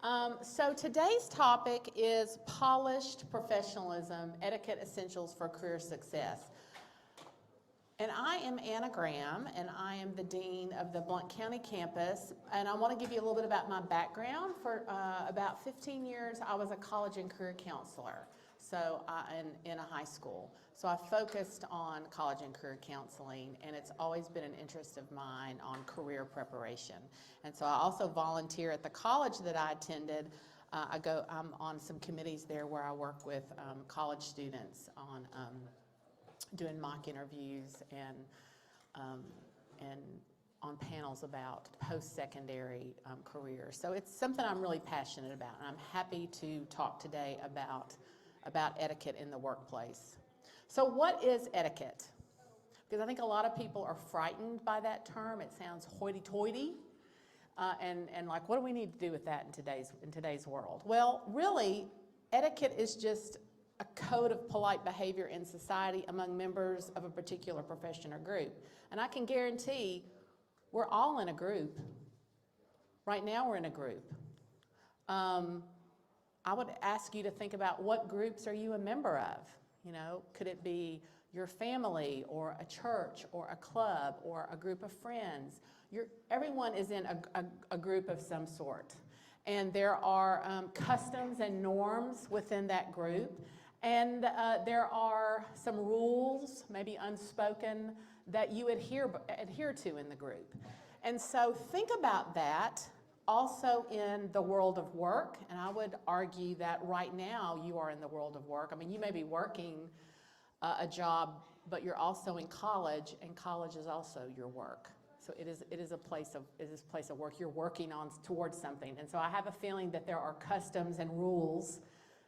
So today's topic is polished professionalism, etiquette essentials for career success. And I am Anna Graham, and I am the Dean of the Blount County campus. And I want to give you a little bit about my background. For about 15 years, I was a college and career counselor, in a high school. So I focused on college and career counseling, and it's always been an interest of mine on career preparation. And so I also volunteer at the college that I attended. I'm on some committees there where I work with college students on doing mock interviews and on panels about post-secondary careers. So it's something I'm really passionate about, and I'm happy to talk today about etiquette in the workplace. So what is etiquette? Because I think a lot of people are frightened by that term. It sounds hoity-toity, and like, what do we need to do with that in today's world? Well, really, etiquette is just a code of polite behavior in society among members of a particular profession or group. And I can guarantee we're all in a group. Right now we're in a group. I would ask you to think about what groups are you a member of? You know, could it be your family or a church or a club or a group of friends? Everyone is in a group of some sort. And there are customs and norms within that group. And there are some rules, maybe unspoken, that you adhere to in the group. And so think about that also in the world of work. And I would argue that right now you are in the world of work. I mean, you may be working a job, but you're also in college, and college is also your work. So it is a place of work. You're working on towards something. And so I have a feeling that there are customs and rules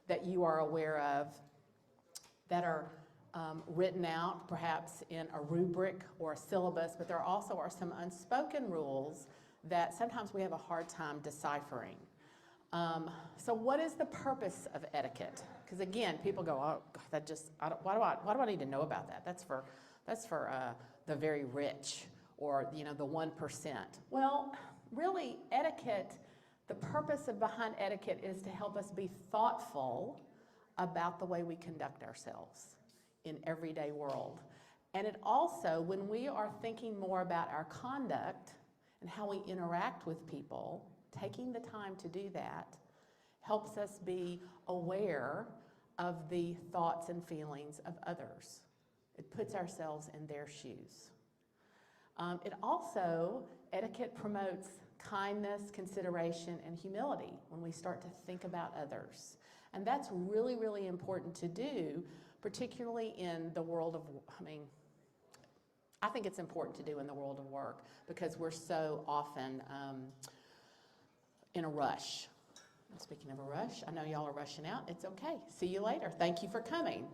that you are aware of that are written out perhaps in a rubric or a syllabus, but there also are some unspoken rules that sometimes we have a hard time deciphering. So what is the purpose of etiquette? Because again, people go, oh, God, why do I need to know about that? That's for the very rich, or the 1%. Well, really, etiquette, the purpose behind etiquette is to help us be thoughtful about the way we conduct ourselves in everyday world. And it also, when we are thinking more about our conduct and how we interact with people, taking the time to do that helps us be aware of the thoughts and feelings of others. It puts ourselves in their shoes. Etiquette promotes kindness, consideration, and humility when we start to think about others. And that's really, really important to do, particularly in the world of, I think it's important to do in the world of work because we're so often in a rush. Speaking of a rush, I know y'all are rushing out. It's okay. See you later. Thank you for coming.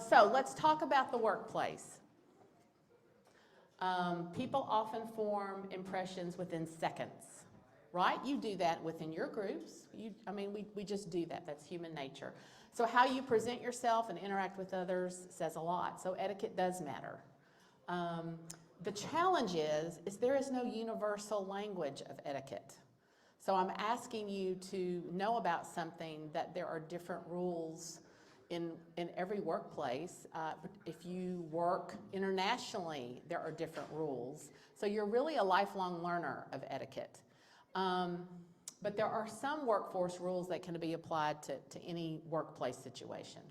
So let's talk about the workplace. People often form impressions within seconds, right? You do that within your groups. We just do that. That's human nature. So how you present yourself and interact with others says a lot. So etiquette does matter. The challenge is there is no universal language of etiquette. So I'm asking you to know about something that there are different rules in every workplace. If you work internationally, there are different rules. So you're really a lifelong learner of etiquette. But there are some workforce rules that can be applied to any workplace situation.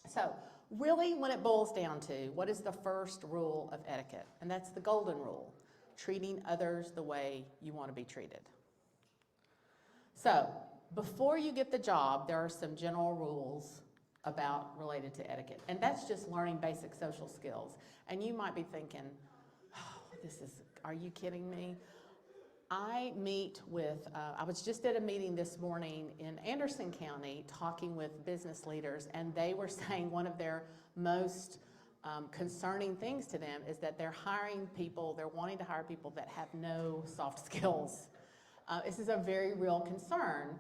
So really, when it boils down to, what is the first rule of etiquette? And that's the golden rule, treating others the way you want to be treated. So before you get the job, there are some general rules related to etiquette. And that's just learning basic social skills. And you might be thinking, oh, are you kidding me? I was just at a meeting this morning in Anderson County talking with business leaders, and they were saying one of their most concerning things to them is that they're wanting to hire people that have no soft skills. This is a very real concern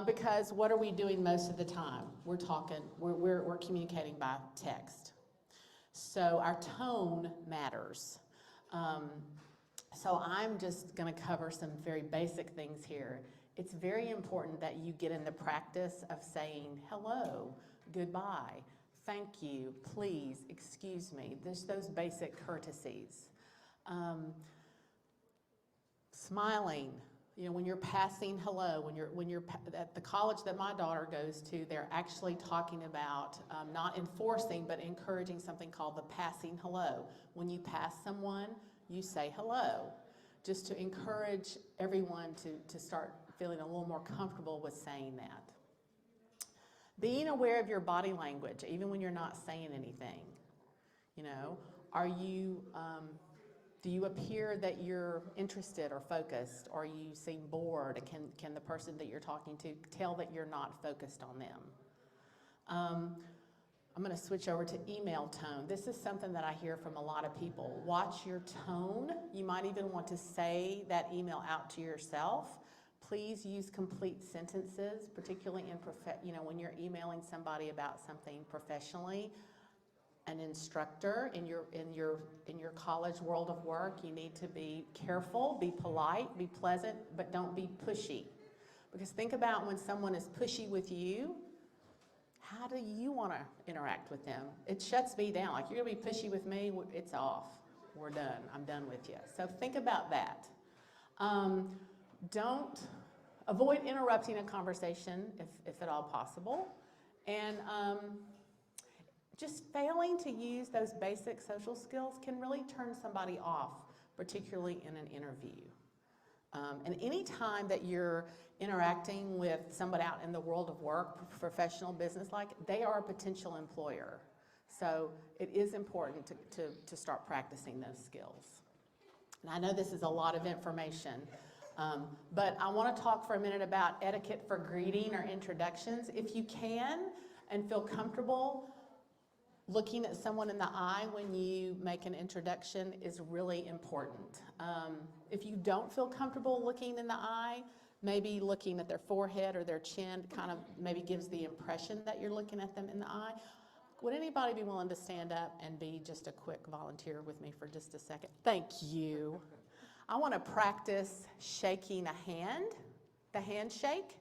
because what are we doing most of the time? We're communicating by text. So our tone matters. So I'm just going to cover some very basic things here. It's very important that you get in the practice of saying hello, goodbye, thank you, please, excuse me. There's those basic courtesies. Smiling, you know, when you're passing hello, when you're at the college that my daughter goes to, they're actually talking about not enforcing but encouraging something called the passing hello. When you pass someone, you say hello, just to encourage everyone to start feeling a little more comfortable with saying that. Being aware of your body language, even when you're not saying anything. You know, do you appear that you're interested or focused? Or you seem bored? Can the person that you're talking to tell that you're not focused on them? I'm going to switch over to email tone. This is something that I hear from a lot of people. Watch your tone. You might even want to say that email out to yourself. Please use complete sentences, particularly when you're emailing somebody about something professionally. An instructor in your college world of work, you need to be careful, be polite, be pleasant, but don't be pushy. Because think about when someone is pushy with you, how do you want to interact with them? It shuts me down. Like, you're going to be pushy with me, it's off. We're done. I'm done with you. So think about that. Don't avoid interrupting a conversation if at all possible. And just failing to use those basic social skills can really turn somebody off, particularly in an interview. And any time that you're interacting with somebody out in the world of work, professional business, like, they are a potential employer. So it is important to start practicing those skills. And I know this is a lot of information, but I want to talk for a minute about etiquette for greeting or introductions. If you can and feel comfortable, looking at someone in the eye when you make an introduction is really important. If you don't feel comfortable looking in the eye, maybe looking at their forehead or their chin kind of maybe gives the impression that you're looking at them in the eye. Would anybody be willing to stand up and be just a quick volunteer with me for just a second? Thank you. I want to practice shaking a hand, the handshake.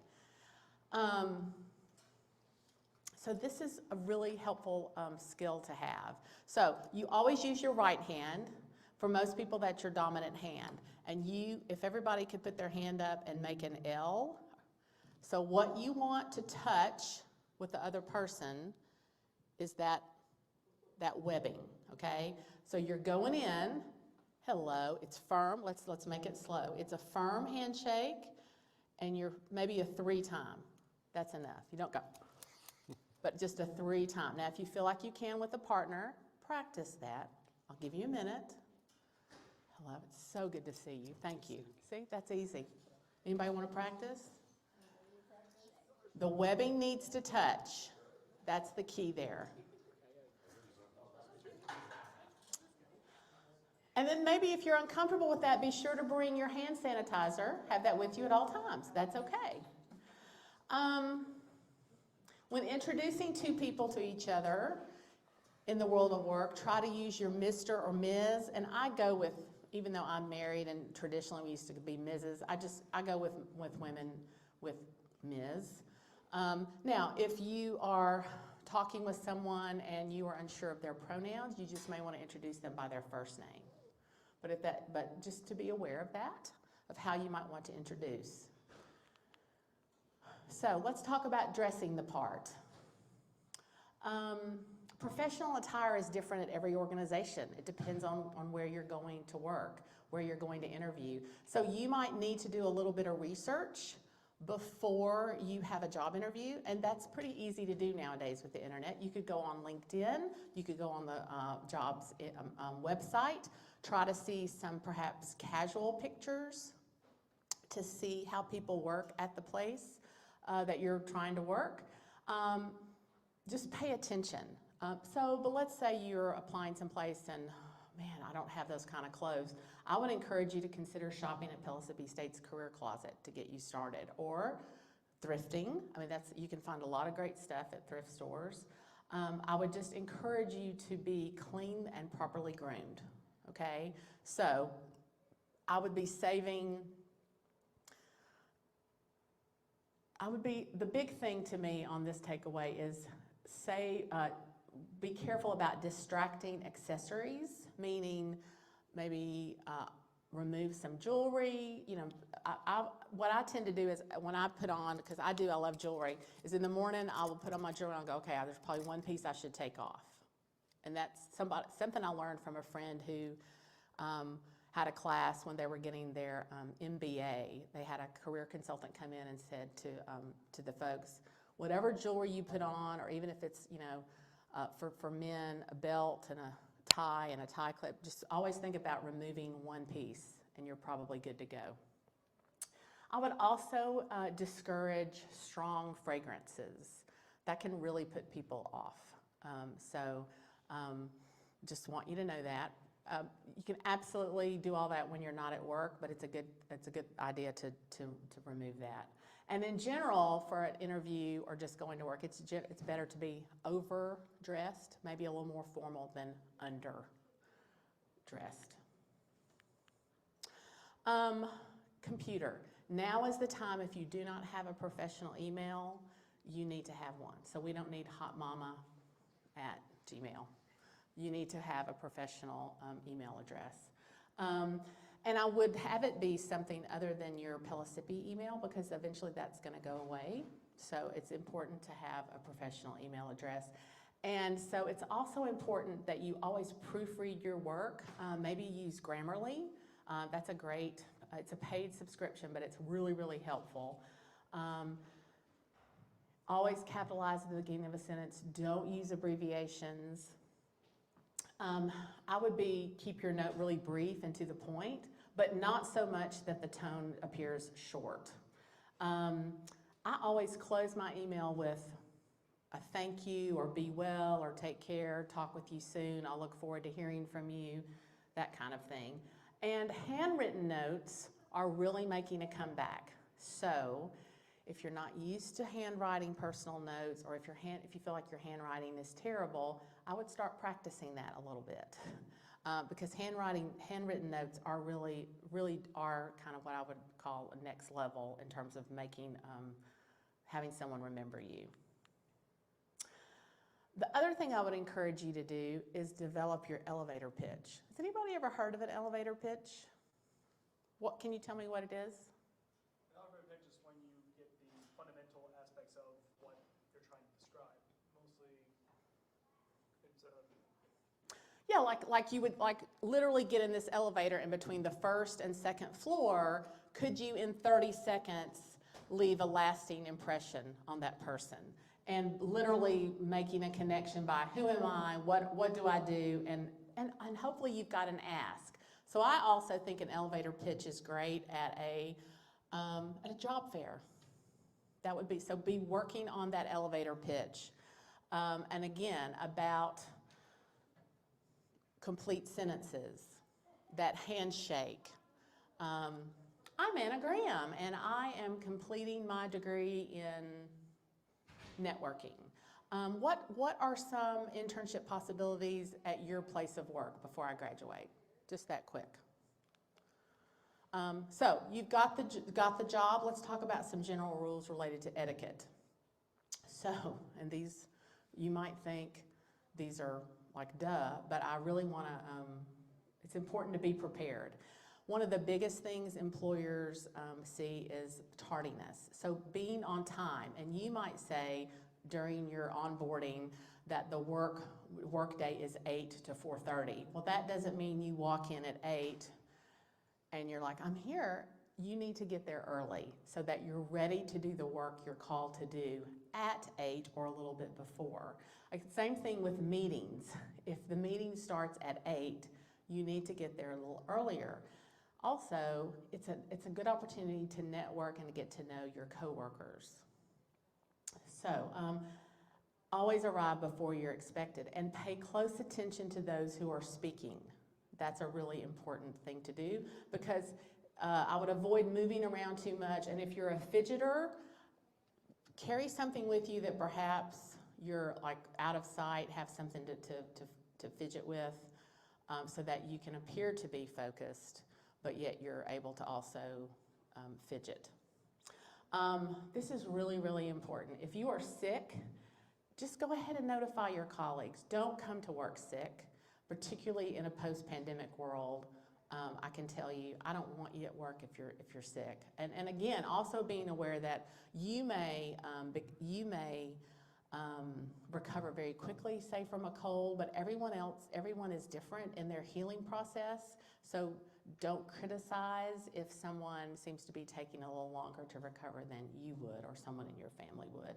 So this is a really helpful skill to have. So you always use your right hand. For most people, that's your dominant hand. And if everybody could put their hand up and make an L. So what you want to touch with the other person is that webbing, okay? So you're going in, hello, it's firm, let's make it slow. It's a firm handshake, and you're maybe a 3-time. That's enough. You don't go, but just a 3-time. Now, if you feel like you can with a partner, practice that. I'll give you a minute. Hello, it's so good to see you. Thank you. See, that's easy. Anybody want to practice? The webbing needs to touch. That's the key there. And then maybe if you're uncomfortable with that, be sure to bring your hand sanitizer. Have that with you at all times. That's okay. When introducing two people to each other in the world of work, try to use your Mr. or Ms. And I go with, even though I'm married and traditionally we used to be Mrs., I go with women with Ms. Now, if you are talking with someone and you are unsure of their pronouns, you just may want to introduce them by their first name. But just to be aware of that, of how you might want to introduce. So let's talk about dressing the part. Professional attire is different at every organization. It depends on where you're going to work, where you're going to interview. So you might need to do a little bit of research before you have a job interview, and that's pretty easy to do nowadays with the internet. You could go on LinkedIn, you could go on the jobs website, try to see some perhaps casual pictures to see how people work at the place that you're trying to work. Just pay attention. But let's say you're applying someplace and, man, I don't have those kind of clothes. I would encourage you to consider shopping at Pellissippi State's Career Closet to get you started, or thrifting. I mean, you can find a lot of great stuff at thrift stores. I would just encourage you to be clean and properly groomed, okay? So I would be saving, the big thing to me on this takeaway is be careful about distracting accessories, meaning maybe remove some jewelry. You know, what I tend to do is when I put on, because I love jewelry, is in the morning I will put on my jewelry and I'll go, okay, there's probably one piece I should take off. And that's something I learned from a friend who had a class when they were getting their MBA. They had a career consultant come in and said to the folks, whatever jewelry you put on, or even if it's, you know, for men, a belt and a tie and a tie clip, just always think about removing one piece and you're probably good to go. I would also discourage strong fragrances. That can really put people off. Just want you to know that. You can absolutely do all that when you're not at work, but it's a good idea to remove that. And in general, for an interview or just going to work, it's better to be overdressed, maybe a little more formal than underdressed. Computer. Now is the time, if you do not have a professional email, you need to have one. So we don't need hotmama@gmail. You need to have a professional email address. And I would have it be something other than your Pelisippi email, because eventually that's going to go away. So it's important to have a professional email address. And so it's also important that you always proofread your work. Maybe use Grammarly. That's a great, it's a paid subscription, but it's really, really helpful. Always capitalize at the beginning of a sentence. Don't use abbreviations. I would keep your note really brief and to the point, but not so much that the tone appears short. I always close my email with a thank you, or be well, or take care, talk with you soon, I'll look forward to hearing from you, that kind of thing. And handwritten notes are really making a comeback. So if you're not used to handwriting personal notes, or if you feel like your handwriting is terrible, I would start practicing that a little bit. Because handwritten notes are really are kind of what I would call a next level in terms of having someone remember you. The other thing I would encourage you to do is develop your elevator pitch. Has anybody ever heard of an elevator pitch? What, can you tell me what it is? An elevator pitch is when you get the fundamental aspects of what you're trying to describe. Mostly, it's yeah, like you would literally get in this elevator, and between the first and second floor, could you in 30 seconds leave a lasting impression on that person? And literally making a connection by who am I, what do I do, and hopefully you've got an ask. So I also think an elevator pitch is great at a job fair. That would be, so be working on that elevator pitch. And again, about complete sentences, that handshake. I'm Anna Graham, and I am completing my degree in networking. What are some internship possibilities at your place of work before I graduate? Just that quick. So you've got the job. Let's talk about some general rules related to etiquette. So, and these, you might think these are like duh, but I really want to, it's important to be prepared. One of the biggest things employers see is tardiness. So being on time, and you might say during your onboarding that the work day is 8 to 4:30. Well, that doesn't mean you walk in at 8 and you're like, I'm here. You need to get there early so that you're ready to do the work you're called to do at 8 or a little bit before. Like, same thing with meetings. If the meeting starts at 8, you need to get there a little earlier. Also, it's a good opportunity to network and to get to know your coworkers. So, always arrive before you're expected, and pay close attention to those who are speaking. That's a really important thing to do, because I would avoid moving around too much, and if you're a fidgeter, carry something with you that perhaps you're like out of sight, have something to fidget with, so that you can appear to be focused, but yet you're able to also fidget. This is really, really important. If you are sick, just go ahead and notify your colleagues. Don't come to work sick, particularly in a post-pandemic world. I can tell you, I don't want you at work if you're sick. And again, also being aware that you may recover very quickly, say from a cold, but everyone is different in their healing process. So don't criticize if someone seems to be taking a little longer to recover than you would or someone in your family would.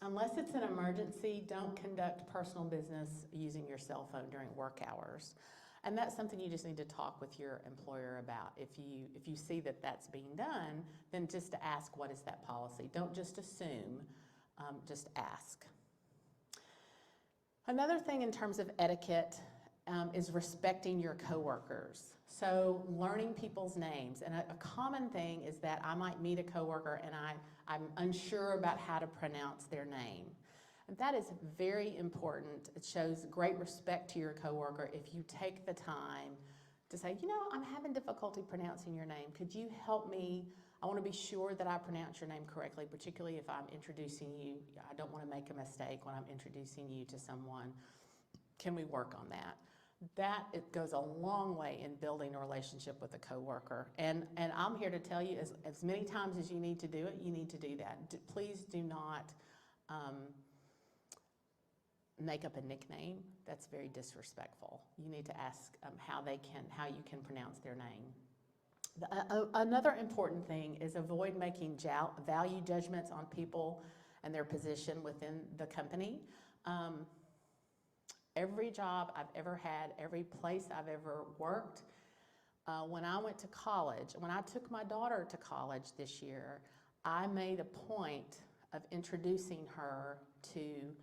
Unless it's an emergency, don't conduct personal business using your cell phone during work hours. And that's something you just need to talk with your employer about. If you see that that's being done, then just to ask, what is that policy? Don't just assume, just ask. Another thing in terms of etiquette is respecting your coworkers. So learning people's names. And a common thing is that I might meet a coworker and I'm unsure about how to pronounce their name. And that is very important. It shows great respect to your coworker if you take the time to say, you know, I'm having difficulty pronouncing your name. Could you help me? I want to be sure that I pronounce your name correctly, particularly if I'm introducing you. I don't want to make a mistake when I'm introducing you to someone. Can we work on that? It goes a long way in building a relationship with a coworker. And I'm here to tell you, as many times as you need to do it, you need to do that. Please do not make up a nickname. That's very disrespectful. You need to ask how you can pronounce their name. Another important thing is avoid making value judgments on people and their position within the company. Every job I've ever had, every place I've ever worked, when I went to college, when I took my daughter to college this year, I made a point of introducing her to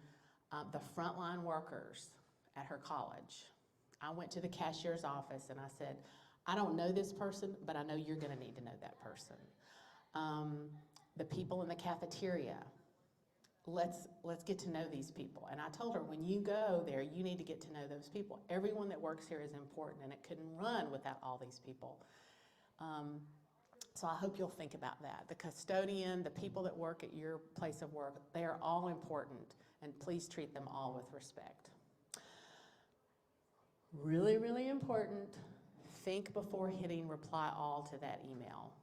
the frontline workers at her college. I went to the cashier's office and I said, I don't know this person, but I know you're going to need to know that person. The people in the cafeteria. Let's get to know these people. And I told her, when you go there, you need to get to know those people. Everyone that works here is important, and it couldn't run without all these people. So I hope you'll think about that. The custodian, the people that work at your place of work, they are all important, and please treat them all with respect. Really, really important, think before hitting reply all to that email.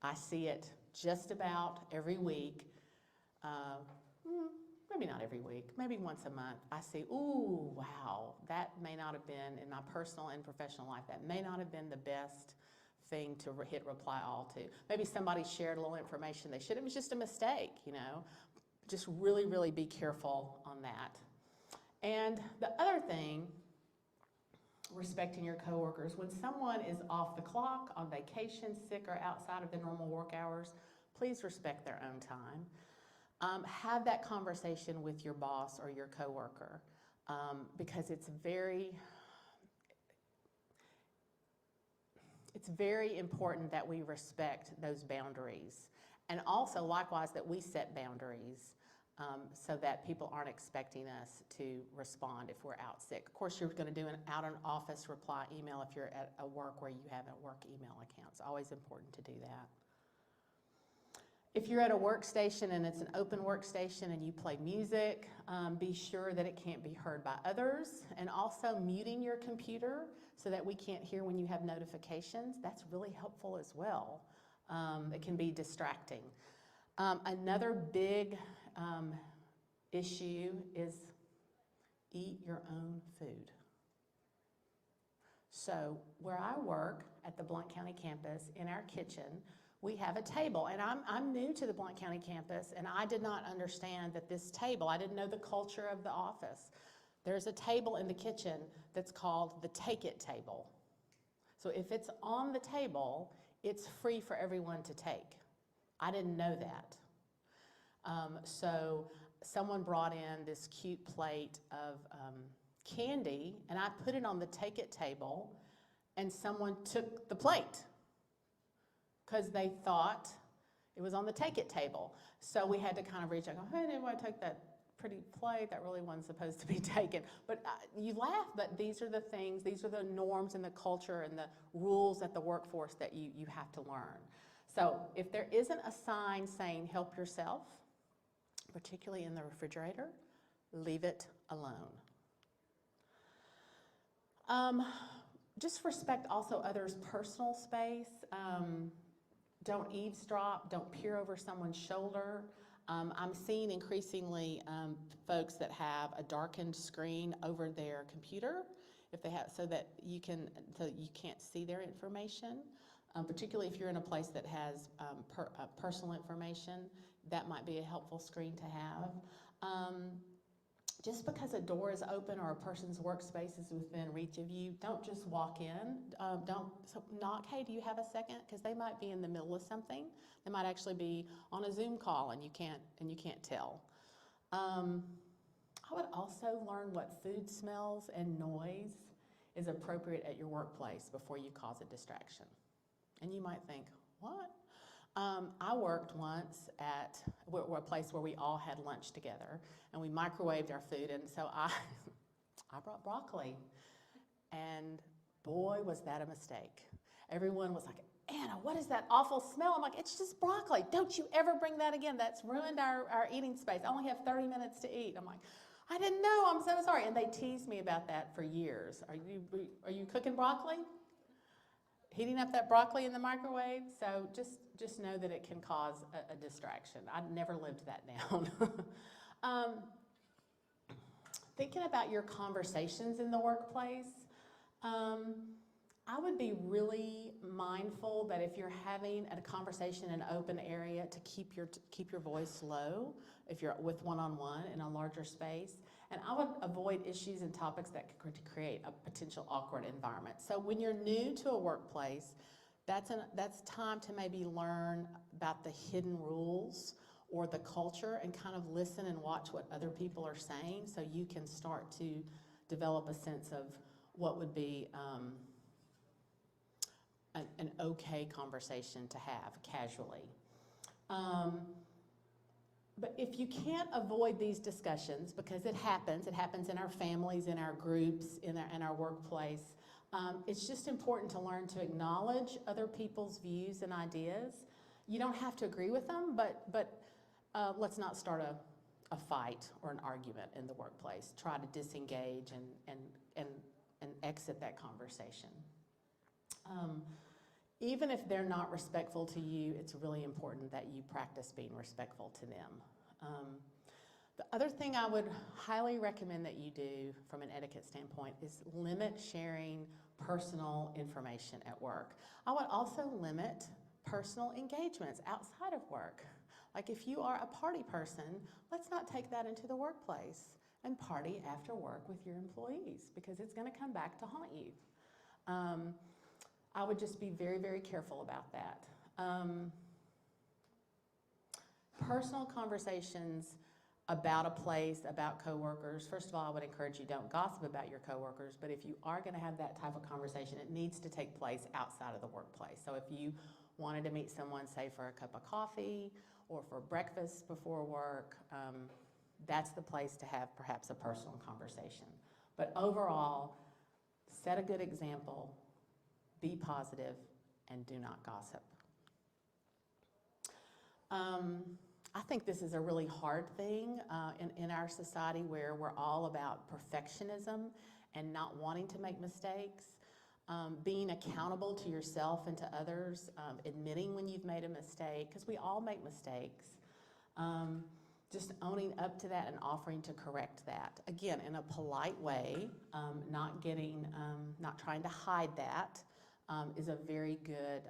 I see it just about every week, maybe not every week, maybe once a month. I see, ooh, wow, that may not have been, in my personal and professional life, that may not have been the best thing to hit reply all to. Maybe somebody shared a little information they should. It was just a mistake, you know. Just really, really be careful on that. And the other thing, respecting your coworkers. When someone is off the clock, on vacation, sick, or outside of the normal work hours, please respect their own time. Have that conversation with your boss or your coworker because it's very important that we respect those boundaries. And also, likewise, that we set boundaries so that people aren't expecting us to respond if we're out sick. Of course, you're going to do an out-of-office reply email if you're at a work where you have a work email account. It's always important to do that. If you're at a workstation and it's an open workstation and you play music, be sure that it can't be heard by others. And also muting your computer so that we can't hear when you have notifications. That's really helpful as well. It can be distracting. Another big issue is eat your own food. So where I work at the Blount County campus, in our kitchen, we have a table. And I'm new to the Blount County campus, and I did not understand that this table, I didn't know the culture of the office. There's a table in the kitchen that's called the Take It table. So if it's on the table, it's free for everyone to take. I didn't know that. So someone brought in this cute plate of candy, and I put it on the Take It table, and someone took the plate because they thought it was on the Take It table. So we had to kind of reach out and go, hey, did anybody take that pretty plate, that really wasn't supposed to be taken. But you laugh, but these are the things, these are the norms and the culture and the rules at the workforce that you have to learn. So if there isn't a sign saying help yourself, particularly in the refrigerator, leave it alone. Just respect also others' personal space. Don't eavesdrop, don't peer over someone's shoulder. I'm seeing increasingly folks that have a darkened screen over their computer, if they have, so you can't see their information. Particularly if you're in a place that has personal information, that might be a helpful screen to have. Just because a door is open or a person's workspace is within reach of you, don't just walk in. Don't knock, hey, do you have a second? Because they might be in the middle of something. They might actually be on a Zoom call and you can't tell. I would also learn what food smells and noise is appropriate at your workplace before you cause a distraction. And you might think, what? I worked once at a place where we all had lunch together, and we microwaved our food, and so I brought broccoli, and boy, was that a mistake. Everyone was like, Anna, what is that awful smell? I'm like, it's just broccoli. Don't you ever bring that again. That's ruined our eating space. I only have 30 minutes to eat. I'm like, I didn't know. I'm so sorry. And they teased me about that for years. Are you cooking broccoli? Heating up that broccoli in the microwave? So just know that it can cause a distraction. I'd never lived that down. Thinking about your conversations in the workplace, I would be really mindful that if you're having a conversation in an open area, to keep your voice low if you're with one-on-one in a larger space. And I would avoid issues and topics that could create a potential awkward environment. So when you're new to a workplace, that's time to maybe learn about the hidden rules or the culture and kind of listen and watch what other people are saying so you can start to develop a sense of what would be an okay conversation to have casually. But if you can't avoid these discussions, because it happens in our families, in our groups, in our workplace, it's just important to learn to acknowledge other people's views and ideas. You don't have to agree with them, but let's not start a fight or an argument in the workplace. Try to disengage and exit that conversation. Even if they're not respectful to you, it's really important that you practice being respectful to them. The other thing I would highly recommend that you do from an etiquette standpoint is limit sharing personal information at work. I would also limit personal engagements outside of work. Like if you are a party person, let's not take that into the workplace and party after work with your employees, because it's going to come back to haunt you. I would just be very, very careful about that. Personal conversations about a place, about coworkers. First of all, I would encourage you, don't gossip about your coworkers, but if you are going to have that type of conversation, it needs to take place outside of the workplace. So if you wanted to meet someone, say for a cup of coffee or for breakfast before work, that's the place to have perhaps a personal conversation. But overall, set a good example, be positive, and do not gossip. I think this is a really hard thing in our society, where we're all about perfectionism and not wanting to make mistakes. Being accountable to yourself and to others, admitting when you've made a mistake, because we all make mistakes. Just owning up to that and offering to correct that. Again, in a polite way, not trying to hide that, is a very good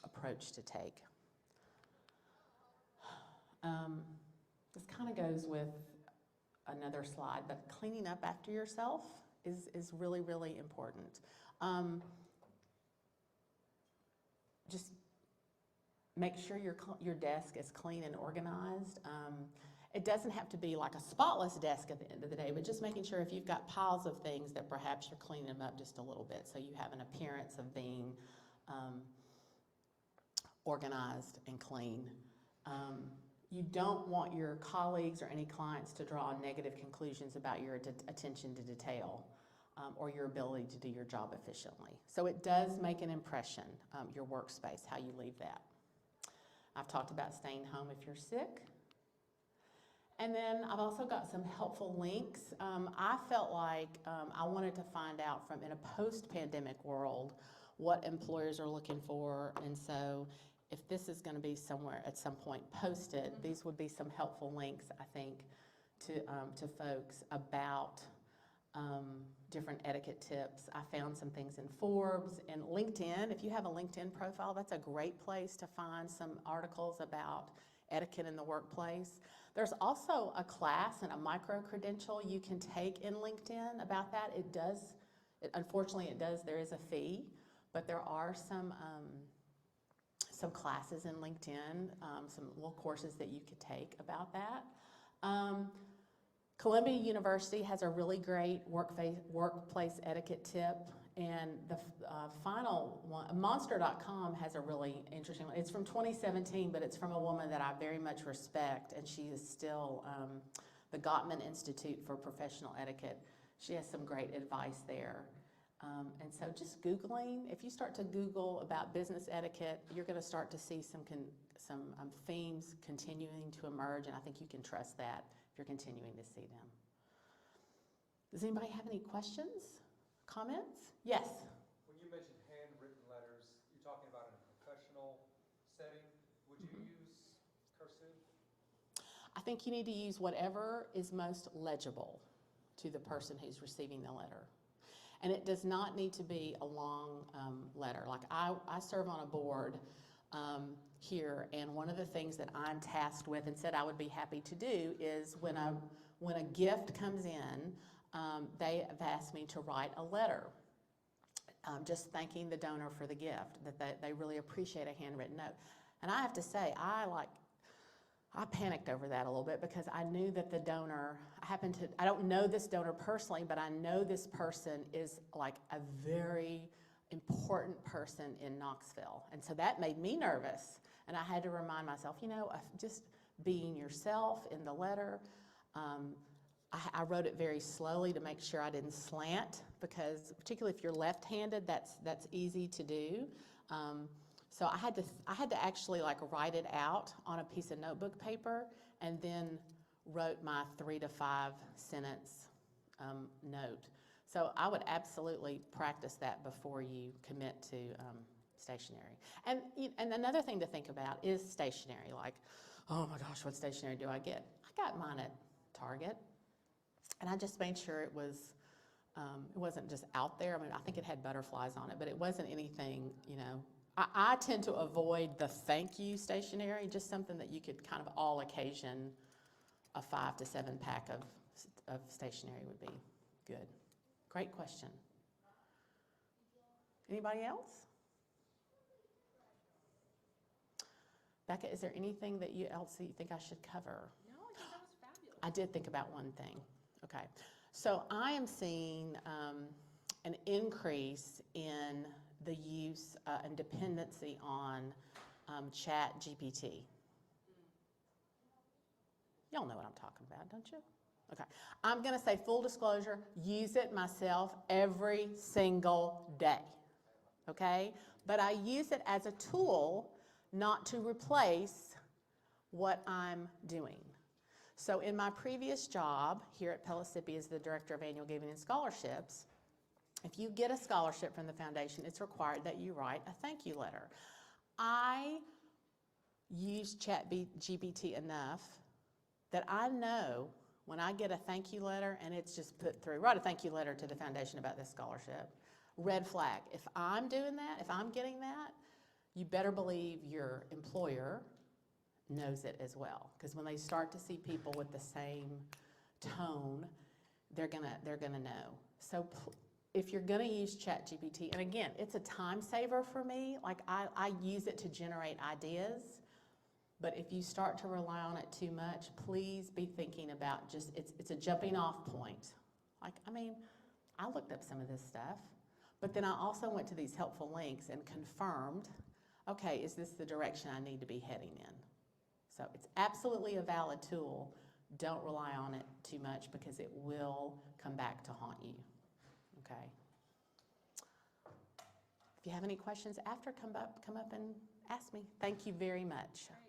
approach to take. This kind of goes with another slide, but cleaning up after yourself is really, really important. Just make sure your desk is clean and organized. It doesn't have to be like a spotless desk at the end of the day, but just making sure if you've got piles of things that perhaps you're cleaning them up just a little bit so you have an appearance of being organized and clean. You don't want your colleagues or any clients to draw negative conclusions about your attention to detail or your ability to do your job efficiently. So it does make an impression, your workspace, how you leave that. I've talked about staying home if you're sick. And then I've also got some helpful links. I felt like I wanted to find out from in a post-pandemic world what employers are looking for, and so if this is going to be somewhere at some point posted, these would be some helpful links, I think, to folks about different etiquette tips. I found some things in Forbes and LinkedIn. If you have a LinkedIn profile, that's a great place to find some articles about etiquette in the workplace. There's also a class and a micro-credential you can take in LinkedIn about that. Unfortunately, there is a fee, but there are some classes in LinkedIn, some little courses that you could take about that. Columbia University has a really great workplace etiquette tip, and the final one, Monster.com, has a really interesting one. It's from 2017, but it's from a woman that I very much respect, and she is still the Gottman Institute for Professional Etiquette. She has some great advice there. And so just Googling, if you start to Google about business etiquette, you're going to start to see some themes continuing to emerge, and I think you can trust that if you're continuing to see them. Does anybody have any questions, comments? Yes? When you mentioned handwritten letters, you're talking about in a professional setting. Would you use cursive? I think you need to use whatever is most legible to the person who's receiving the letter. And it does not need to be a long letter. Like I serve on a board here, and one of the things that I'm tasked with and said I would be happy to do is when a gift comes in, they have asked me to write a letter just thanking the donor for the gift, that they really appreciate a handwritten note. And I have to say, I panicked over that a little bit because I knew that the donor, I don't know this donor personally, but I know this person is like a very important person in Knoxville. And so that made me nervous. And I had to remind myself, of just being yourself in the letter. I wrote it very slowly to make sure I didn't slant, because particularly if you're left-handed, that's easy to do. So I had to actually write it out on a piece of notebook paper, and then wrote my 3 to 5 sentence note. So I would absolutely practice that before you commit to stationery. And another thing to think about is stationery. Like, oh my gosh, what stationery do I get? I got mine at Target, and I just made sure it wasn't just out there. I mean, I think it had butterflies on it, but it wasn't anything, I tend to avoid the thank you stationery, just something that you could kind of all occasion a 5 to 7 pack of stationery would be good. Great question. Anybody else? Becca, is there anything that you think I should cover? No, I think that was fabulous. I did think about one thing. Okay. So I am seeing an increase in the use and dependency on Chat GPT. Y'all know what I'm talking about, don't you? Okay. I'm going to say full disclosure, use it myself every single day. Okay? But I use it as a tool, not to replace what I'm doing. So in my previous job here at Pellissippi as the Director of Annual Giving and Scholarships, if you get a scholarship from the foundation, it's required that you write a thank you letter. I use ChatGPT enough that I know when I get a thank you letter and it's just put through, write a thank you letter to the foundation about this scholarship, red flag. If I'm doing that, if I'm getting that, you better believe your employer knows it as well. Because when they start to see people with the same tone, they're gonna know. So if you're gonna use ChatGPT, and again, it's a time saver for me. Like I use it to generate ideas, but if you start to rely on it too much, please be thinking about just, it's a jumping off point. Like, I mean, I looked up some of this stuff, but then I also went to these helpful links and confirmed, okay, is this the direction I need to be heading in? So it's absolutely a valid tool. Don't rely on it too much because it will come back to haunt you, okay? If you have any questions after, come up and ask me. Thank you very much. Great.